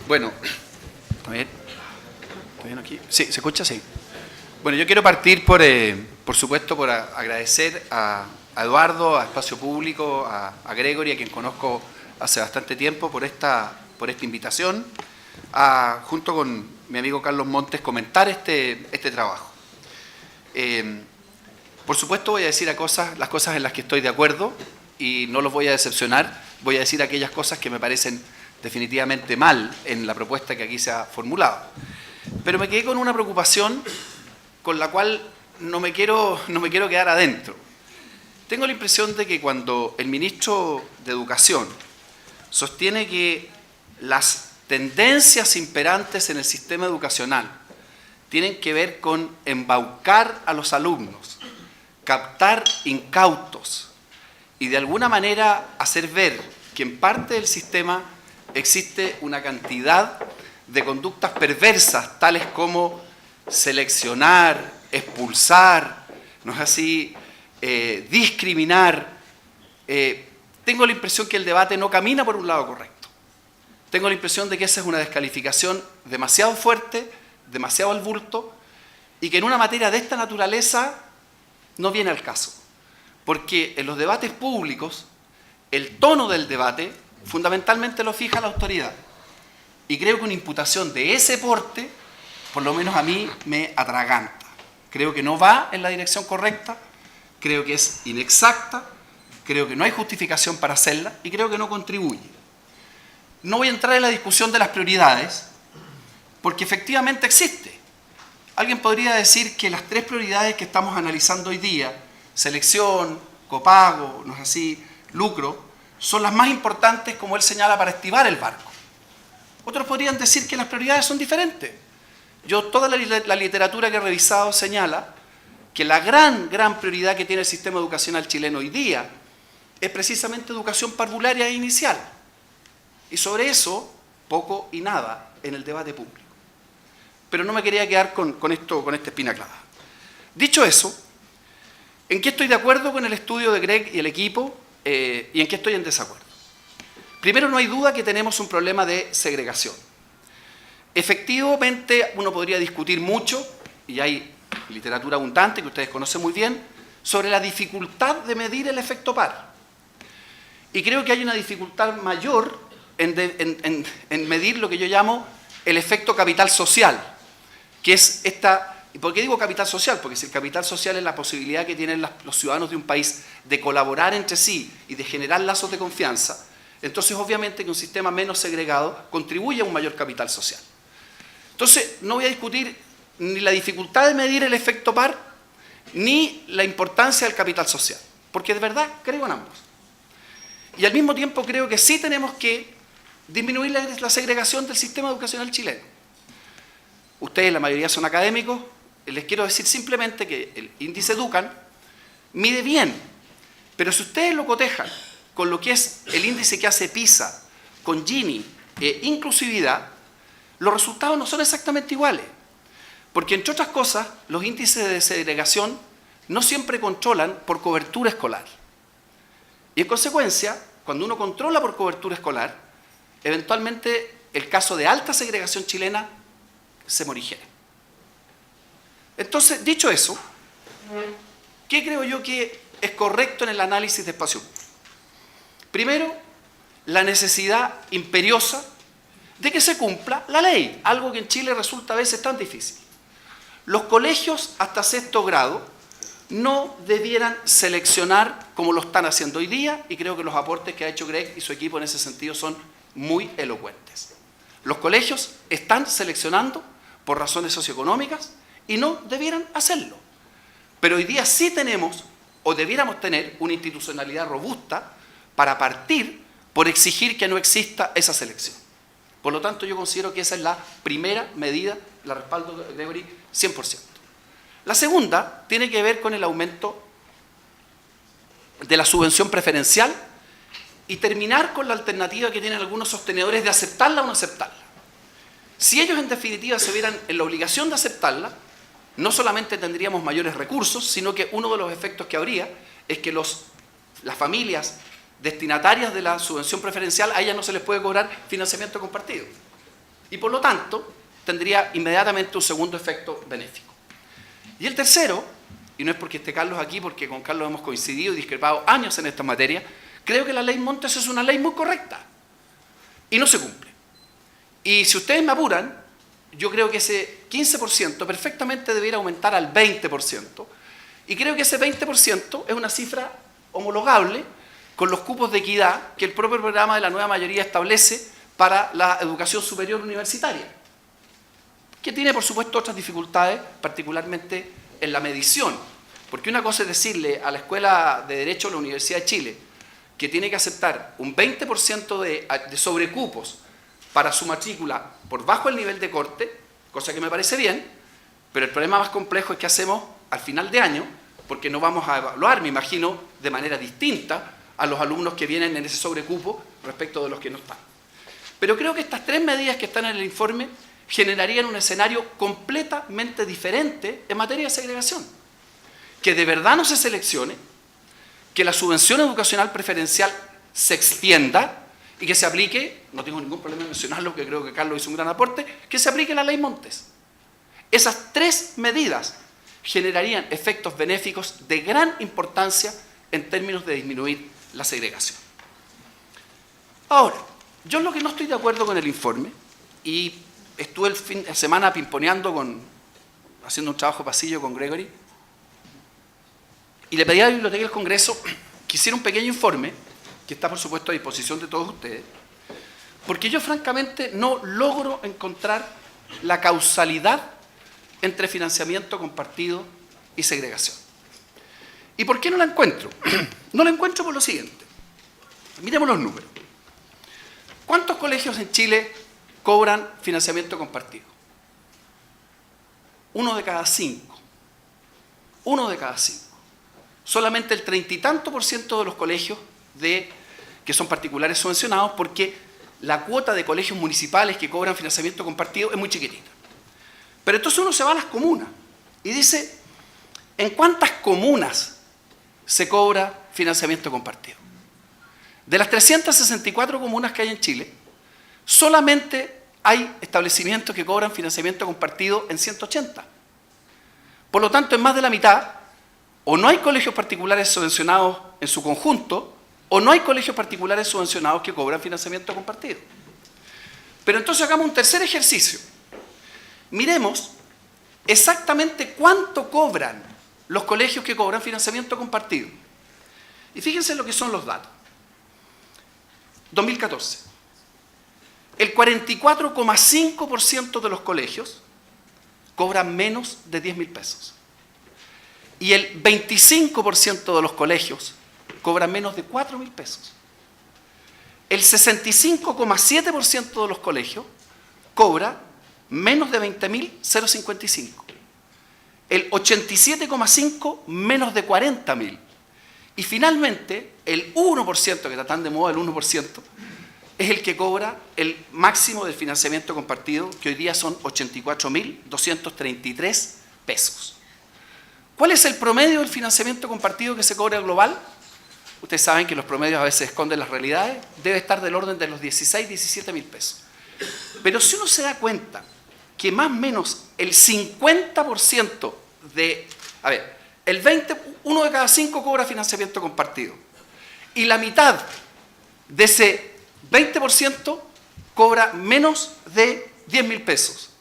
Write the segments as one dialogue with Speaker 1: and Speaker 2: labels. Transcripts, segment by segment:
Speaker 1: Bueno, a ver, ¿está bien aquí? Sí, ¿se escucha? Sí. Bueno, yo quiero partir por supuesto, por agradecer a Eduardo, a Espacio Público, a Gregory, a quien conozco hace bastante tiempo, por esta invitación, junto con mi amigo Carlos Montes, comentar este trabajo. Por supuesto voy a decir las cosas en las que estoy de acuerdo y no los voy a decepcionar, voy a decir aquellas cosas que me parecen definitivamente mal en la propuesta que aquí se ha formulado. Pero me quedé con una preocupación con la cual no me quiero quedar adentro. Tengo la impresión de que cuando el ministro de Educación sostiene que las tendencias imperantes en el sistema educacional tienen que ver con embaucar a los alumnos, captar incautos y de alguna manera hacer ver que en parte del sistema existe una cantidad de conductas perversas, tales como seleccionar, expulsar, ¿no es así?, discriminar. Tengo la impresión que el debate no camina por un lado correcto. Tengo la impresión de que esa es una descalificación demasiado fuerte, demasiado al bulto, y que en una materia de esta naturaleza no viene al caso. Porque en los debates públicos, el tono del debate fundamentalmente lo fija la autoridad. Y creo que una imputación de ese porte, por lo menos a mí, me atraganta. Creo que no va en la dirección correcta, creo que es inexacta, creo que no hay justificación para hacerla y creo que no contribuye. No voy a entrar en la discusión de las prioridades, porque efectivamente existe. Alguien podría decir que las tres prioridades que estamos analizando hoy día, selección, copago, no es así, lucro, son las más importantes, como él señala, para estivar el barco. Otros podrían decir que las prioridades son diferentes. Toda la literatura que he revisado señala que la gran prioridad que tiene el sistema educacional chileno hoy día es precisamente educación parvularia e inicial. Y sobre eso, poco y nada en el debate público. Pero no me quería quedar con esta espina clavada. Dicho eso, ¿en qué estoy de acuerdo con el estudio de Greg y el equipo y en qué estoy en desacuerdo? Primero, no hay duda que tenemos un problema de segregación. Efectivamente, uno podría discutir mucho, y hay literatura abundante que ustedes conocen muy bien, sobre la dificultad de medir el efecto par. Y creo que hay una dificultad mayor en medir lo que yo llamo el efecto capital social, que es esta. ¿Por qué digo capital social? Porque si el capital social es la posibilidad que tienen los ciudadanos de un país de colaborar entre sí y de generar lazos de confianza, entonces obviamente que un sistema menos segregado contribuye a un mayor capital social. Entonces, no voy a discutir ni la dificultad de medir el efecto par, ni la importancia del capital social, porque de verdad creo en ambos. Y al mismo tiempo creo que sí tenemos que disminuir la segregación del sistema educacional chileno. Ustedes, la mayoría son académicos, les quiero decir simplemente que el índice Educan mide bien, pero si ustedes lo cotejan con lo que es el índice que hace PISA, con Gini e inclusividad, los resultados no son exactamente iguales, porque entre otras cosas, los índices de segregación no siempre controlan por cobertura escolar. Y en consecuencia, cuando uno controla por cobertura escolar, eventualmente el caso de alta segregación chilena se morigera. Entonces, dicho eso, ¿qué creo yo que es correcto en el análisis de espacio público? Primero, la necesidad imperiosa de que se cumpla la ley, algo que en Chile resulta a veces tan difícil. Los colegios hasta sexto grado no debieran seleccionar como lo están haciendo hoy día, y creo que los aportes que ha hecho Greg y su equipo en ese sentido son muy elocuentes. Los colegios están seleccionando por razones socioeconómicas y no debieran hacerlo. Pero hoy día sí tenemos, o debiéramos tener, una institucionalidad robusta para partir por exigir que no exista esa selección. Por lo tanto, yo considero que esa es la primera medida, la respaldo de Gregory 100%. La segunda tiene que ver con el aumento de la subvención preferencial y terminar con la alternativa que tienen algunos sostenedores de aceptarla o no aceptarla. Si ellos en definitiva se vieran en la obligación de aceptarla, no solamente tendríamos mayores recursos, sino que uno de los efectos que habría es que las familias destinatarias de la subvención preferencial, a ellas no se les puede cobrar financiamiento compartido. Y por lo tanto, tendría inmediatamente un segundo efecto benéfico. Y el tercero, y no es porque esté Carlos aquí, porque con Carlos hemos coincidido y discrepado años en esta materia, creo que la ley Montes es una ley muy correcta y no se cumple. Y si ustedes me apuran, yo creo que ese 15% perfectamente debería aumentar al 20%, y creo que ese 20% es una cifra homologable con los cupos de equidad que el propio programa de la nueva mayoría establece para la educación superior universitaria, que tiene, por supuesto, otras dificultades, particularmente en la medición. Porque una cosa es decirle a la Escuela de Derecho de la Universidad de Chile que tiene que aceptar un 20% de sobrecupos para su matrícula por bajo el nivel de corte, cosa que me parece bien, pero el problema más complejo es que hacemos al final de año, porque no vamos a evaluar, me imagino, de manera distinta a los alumnos que vienen en ese sobrecupo respecto de los que no están. Pero creo que estas tres medidas que están en el informe generarían un escenario completamente diferente en materia de segregación. Que de verdad no se seleccione, que la subvención educacional preferencial se extienda y que se aplique, no tengo ningún problema en mencionarlo, porque creo que Carlos hizo un gran aporte, que se aplique la ley Montes. Esas tres medidas generarían efectos benéficos de gran importancia en términos de disminuir la segregación. Ahora, yo lo que no estoy de acuerdo con el informe, y estuve el fin de semana pimponeando haciendo un trabajo pasillo con Gregory, y le pedí a la Biblioteca del Congreso que hiciera un pequeño informe, que está por supuesto a disposición de todos ustedes, porque yo francamente no logro encontrar la causalidad entre financiamiento compartido y segregación. ¿Y por qué no la encuentro? No la encuentro por lo siguiente. Miremos los números. ¿Cuántos colegios en Chile cobran financiamiento compartido? 1 de cada 5. 1 de cada 5. Solamente el 30 y tanto % de los colegios que son particulares subvencionados, porque la cuota de colegios municipales que cobran financiamiento compartido es muy chiquitita. Pero entonces uno se va a las comunas y dice, ¿en cuántas comunas se cobra financiamiento compartido? De las 364 comunas que hay en Chile, solamente hay establecimientos que cobran financiamiento compartido en 180. Por lo tanto, en más de la mitad, o no hay colegios particulares subvencionados en su conjunto, o no hay colegios particulares subvencionados que cobran financiamiento compartido. Pero entonces hagamos un tercer ejercicio. Miremos exactamente cuánto cobran los colegios que cobran financiamiento compartido. Y fíjense lo que son los datos. 2014. El 44,5% de los colegios cobran menos de 10.000 pesos. Y el 25% de los colegios cobran menos de 4.000 pesos. El 65,7% de los colegios cobra menos de 20.055. El 87,5% menos de 40.000. Y finalmente, el 1%, que está tan de moda el 1%, es el que cobra el máximo del financiamiento compartido, que hoy día son 84.233 pesos. ¿Cuál es el promedio del financiamiento compartido que se cobra global? Ustedes saben que los promedios a veces esconden las realidades. Debe estar del orden de los 16.000, 17.000 pesos. Pero si uno se da cuenta que más o menos el 50% uno de cada 5 cobra financiamiento compartido, y la mitad de ese 20% cobra menos de 10.000 pesos.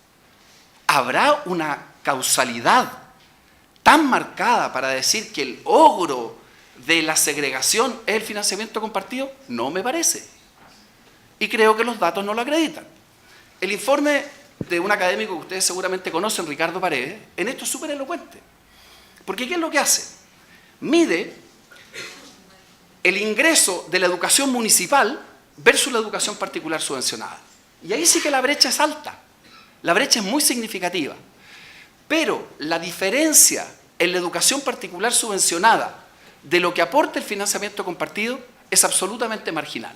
Speaker 1: ¿Habrá una causalidad tan marcada para decir que el ogro de la segregación es el financiamiento compartido? No me parece. Y creo que los datos no lo acreditan. El informe de un académico que ustedes seguramente conocen, Ricardo Paredes, en esto es súper elocuente. Porque ¿qué es lo que hace? Mide el ingreso de la educación municipal versus la educación particular subvencionada. Y ahí sí que la brecha es alta. La brecha es muy significativa. Pero la diferencia en la educación particular subvencionada de lo que aporta el financiamiento compartido es absolutamente marginal.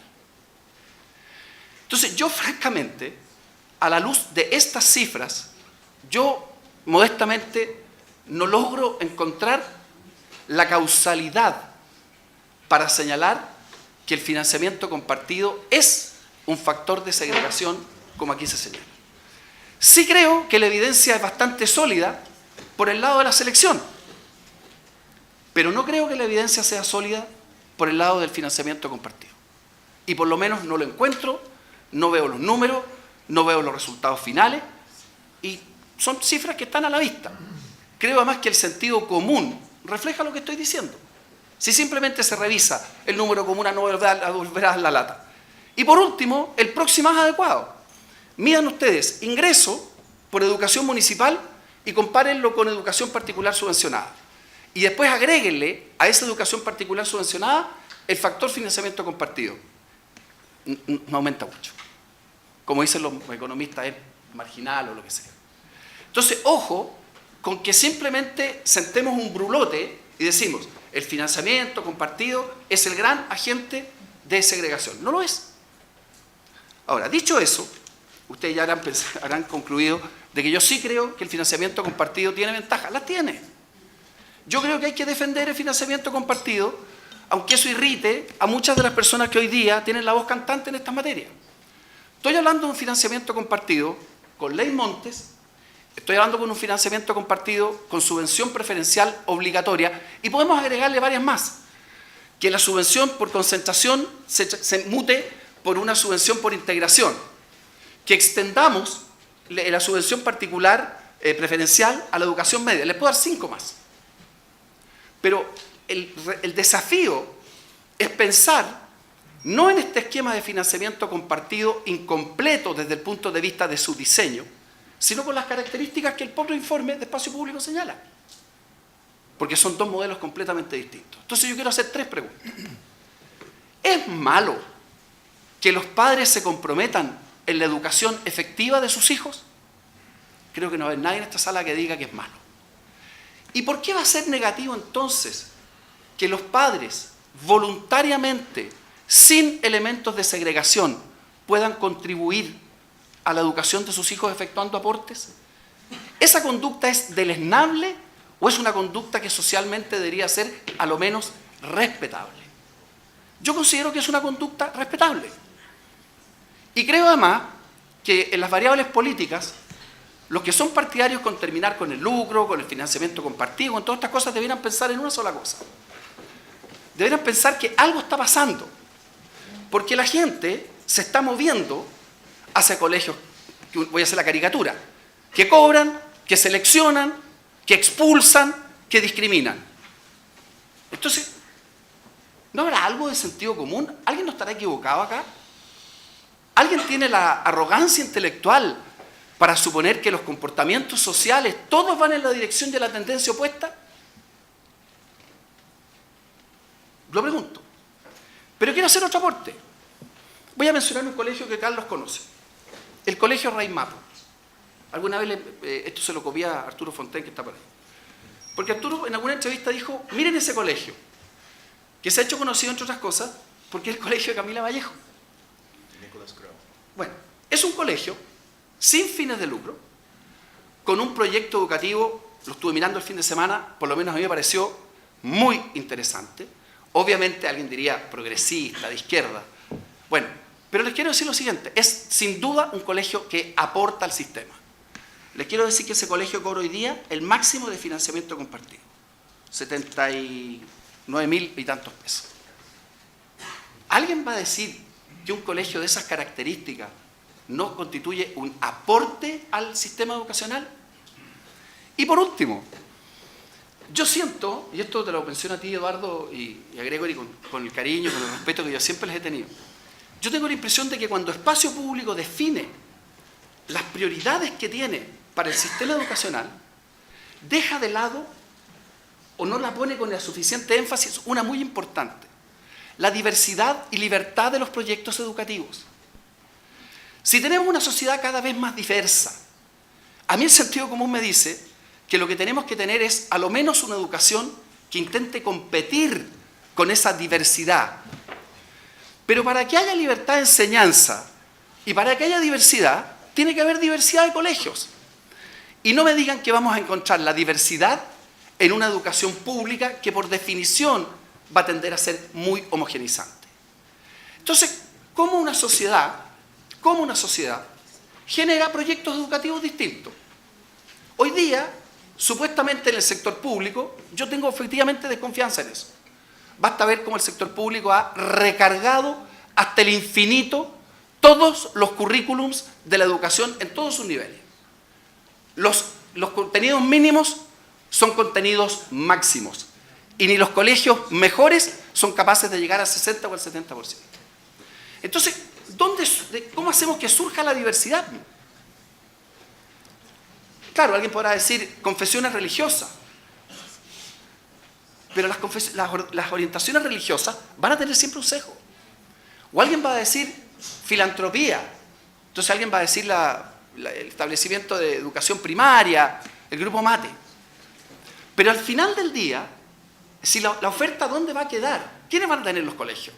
Speaker 1: Entonces, yo francamente, a la luz de estas cifras, yo modestamente no logro encontrar la causalidad para señalar que el financiamiento compartido es un factor de segregación como aquí se señala. Sí creo que la evidencia es bastante sólida por el lado de la selección, pero no creo que la evidencia sea sólida por el lado del financiamiento compartido. Y por lo menos no lo encuentro, no veo los números, no veo los resultados finales, y son cifras que están a la vista. Creo además que el sentido común refleja lo que estoy diciendo. Si simplemente se revisa el número común, no volverás la lata. Y por último, el próximo más adecuado. Midan ustedes ingreso por educación municipal y compárenlo con educación particular subvencionada. Y después agréguenle a esa educación particular subvencionada el factor financiamiento compartido. No aumenta mucho. Como dicen los economistas, es marginal o lo que sea. Entonces, ojo con que simplemente sentemos un brulote y decimos, el financiamiento compartido es el gran agente de segregación. No lo es. Ahora, dicho eso, ustedes ya habrán concluido de que yo sí creo que el financiamiento compartido tiene ventajas. Las tiene. Yo creo que hay que defender el financiamiento compartido, aunque eso irrite a muchas de las personas que hoy día tienen la voz cantante en estas materias. Estoy hablando de un financiamiento compartido con ley Montes, estoy hablando de un financiamiento compartido con subvención preferencial obligatoria, y podemos agregarle varias más. Que la subvención por concentración se mute por una subvención por integración. Que extendamos la subvención particular preferencial a la educación media. Les puedo dar 5 más. Pero el desafío es pensar no en este esquema de financiamiento compartido incompleto desde el punto de vista de su diseño, sino con las características que el propio informe de espacio público señala. Porque son dos modelos completamente distintos. Entonces yo quiero hacer 3 preguntas. ¿Es malo que los padres se comprometan en la educación efectiva de sus hijos? Creo que no hay nadie en esta sala que diga que es malo. ¿Y por qué va a ser negativo entonces que los padres voluntariamente, sin elementos de segregación, puedan contribuir a la educación de sus hijos efectuando aportes? ¿Esa conducta es deleznable o es una conducta que socialmente debería ser a lo menos respetable? Yo considero que es una conducta respetable. Y creo además que en las variables políticas, los que son partidarios con terminar con el lucro, con el financiamiento compartido, con todas estas cosas, deberían pensar en una sola cosa. Deberían pensar que algo está pasando. Porque la gente se está moviendo hacia colegios, voy a hacer la caricatura, que cobran, que seleccionan, que expulsan, que discriminan. Entonces, ¿no habrá algo de sentido común? ¿Alguien no estará equivocado acá? ¿Alguien tiene la arrogancia intelectual para suponer que los comportamientos sociales todos van en la dirección de la tendencia opuesta? Lo pregunto. Pero quiero hacer otro aporte. Voy a mencionar un colegio que Carlos conoce. El colegio Rey Mapo. Alguna vez esto se lo copié a Arturo Fontaine, que está por ahí. Porque Arturo en alguna entrevista dijo, miren ese colegio, que se ha hecho conocido entre otras cosas, porque es el colegio de Camila Vallejo. Bueno, es un colegio sin fines de lucro, con un proyecto educativo, lo estuve mirando el fin de semana, por lo menos a mí me pareció muy interesante. Obviamente alguien diría progresista, de izquierda. Bueno, pero les quiero decir lo siguiente, es sin duda un colegio que aporta al sistema. Les quiero decir que ese colegio cobra hoy día el máximo de financiamiento compartido, 79.000 y tantos pesos. ¿Alguien va a decir que un colegio de esas características no constituye un aporte al sistema educacional? Y por último, yo siento, y esto te lo menciono a ti, Eduardo, y a Gregory con el cariño, con el respeto que yo siempre les he tenido, yo tengo la impresión de que cuando Espacio Público define las prioridades que tiene para el sistema educacional, deja de lado o no la pone con el suficiente énfasis una muy importante: la diversidad y libertad de los proyectos educativos. Si tenemos una sociedad cada vez más diversa, a mí el sentido común me dice que lo que tenemos que tener es a lo menos una educación que intente competir con esa diversidad. Pero para que haya libertad de enseñanza y para que haya diversidad, tiene que haber diversidad de colegios. Y no me digan que vamos a encontrar la diversidad en una educación pública que por definición va a tender a ser muy homogeneizante. Entonces, ¿cómo una sociedad genera proyectos educativos distintos. Hoy día, supuestamente en el sector público, yo tengo efectivamente desconfianza en eso. Basta ver cómo el sector público ha recargado hasta el infinito todos los currículums de la educación en todos sus niveles. Los contenidos mínimos son contenidos máximos. Y ni los colegios mejores son capaces de llegar al 60 o al 70%. Entonces, ¿cómo hacemos que surja la diversidad? Claro, alguien podrá decir confesiones religiosas. Pero las orientaciones religiosas van a tener siempre un sesgo. O alguien va a decir filantropía. Entonces alguien va a decir el establecimiento de educación primaria, el grupo Mate. Pero al final del día, si la oferta, ¿dónde va a quedar? ¿Quiénes van a tener los colegios?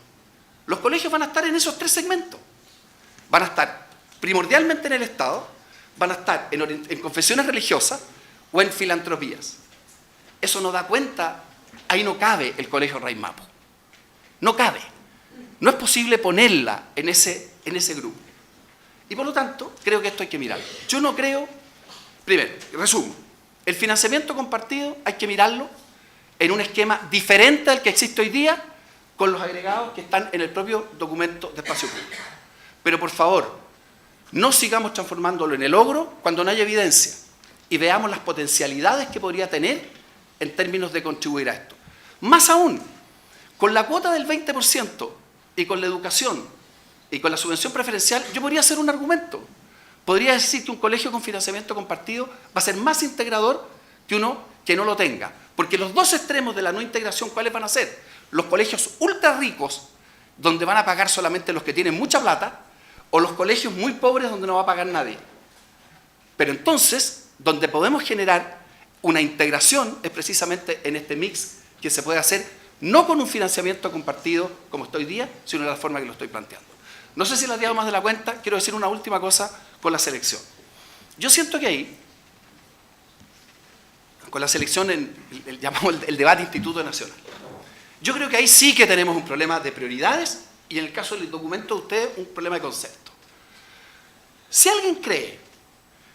Speaker 1: Los colegios van a estar en esos tres segmentos. Van a estar primordialmente en el Estado, van a estar en confesiones religiosas o en filantropías. Eso no da cuenta, ahí no cabe el colegio Rey Mapo. No cabe. No es posible ponerla en ese grupo. Y por lo tanto, creo que esto hay que mirarlo. Yo no creo, primero, resumo, el financiamiento compartido hay que mirarlo en un esquema diferente al que existe hoy día con los agregados que están en el propio documento de espacio público. Pero por favor, no sigamos transformándolo en el ogro cuando no hay evidencia y veamos las potencialidades que podría tener en términos de contribuir a esto. Más aún, con la cuota del 20% y con la educación y con la subvención preferencial, yo podría hacer un argumento. Podría decir que un colegio con financiamiento compartido va a ser más integrador que uno que no lo tenga. Porque los dos extremos de la no integración, ¿cuáles van a ser? Los colegios ultra ricos, donde van a pagar solamente los que tienen mucha plata, o los colegios muy pobres, donde no va a pagar nadie. Pero entonces, donde podemos generar una integración es precisamente en este mix que se puede hacer, no con un financiamiento compartido como está hoy día, sino de la forma que lo estoy planteando. No sé si la he dado más de la cuenta, quiero decir una última cosa con la selección. Yo siento que ahí, con la selección, llamamos el debate Instituto Nacional, yo creo que ahí sí que tenemos un problema de prioridades y en el caso del documento de ustedes un problema de concepto. Si alguien cree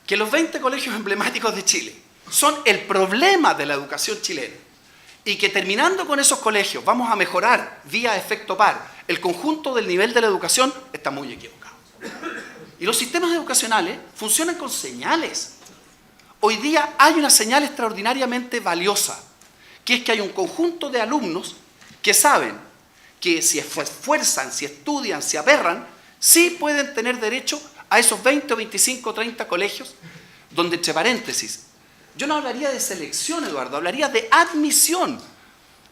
Speaker 1: que los 20 colegios emblemáticos de Chile son el problema de la educación chilena y que terminando con esos colegios vamos a mejorar vía efecto par el conjunto del nivel de la educación, está muy equivocado. Y los sistemas educacionales funcionan con señales. Hoy día hay una señal extraordinariamente valiosa, que es que hay un conjunto de alumnos que saben que si esfuerzan, si estudian, si aperran, sí pueden tener derecho a esos 20 o 25 o 30 colegios, donde, entre paréntesis, yo no hablaría de selección, Eduardo, hablaría de admisión,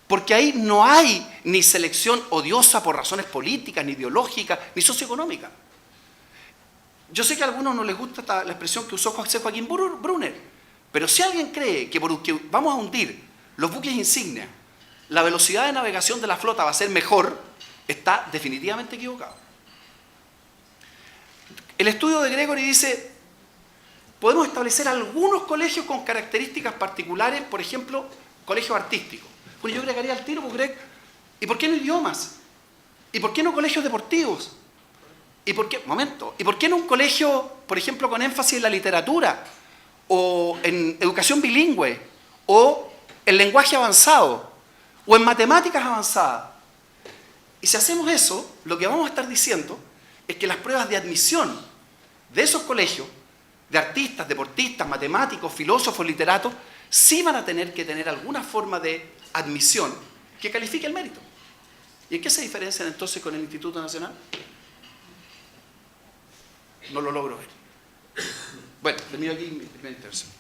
Speaker 1: porque ahí no hay ni selección odiosa por razones políticas, ni ideológicas, ni socioeconómicas. Yo sé que a algunos no les gusta la expresión que usó José Joaquín Brunner, pero si alguien cree que porque vamos a hundir los buques insignia, la velocidad de navegación de la flota va a ser mejor, está definitivamente equivocado. El estudio de Gregory dice, podemos establecer algunos colegios con características particulares, por ejemplo, colegios artísticos. Bueno, yo agregaría al tiro, ¿y por qué no idiomas? ¿Y por qué no colegios deportivos? ¿Y por qué, ¿y por qué no un colegio, por ejemplo, con énfasis en la literatura? ¿O en educación bilingüe? ¿O en lenguaje avanzado? ¿O en matemáticas avanzadas? Y si hacemos eso, lo que vamos a estar diciendo es que las pruebas de admisión de esos colegios, de artistas, deportistas, matemáticos, filósofos, literatos, sí van a tener que tener alguna forma de admisión que califique el mérito. ¿Y en qué se diferencian entonces con el Instituto Nacional? No lo logro ver. Bueno, termino aquí mi primera intervención.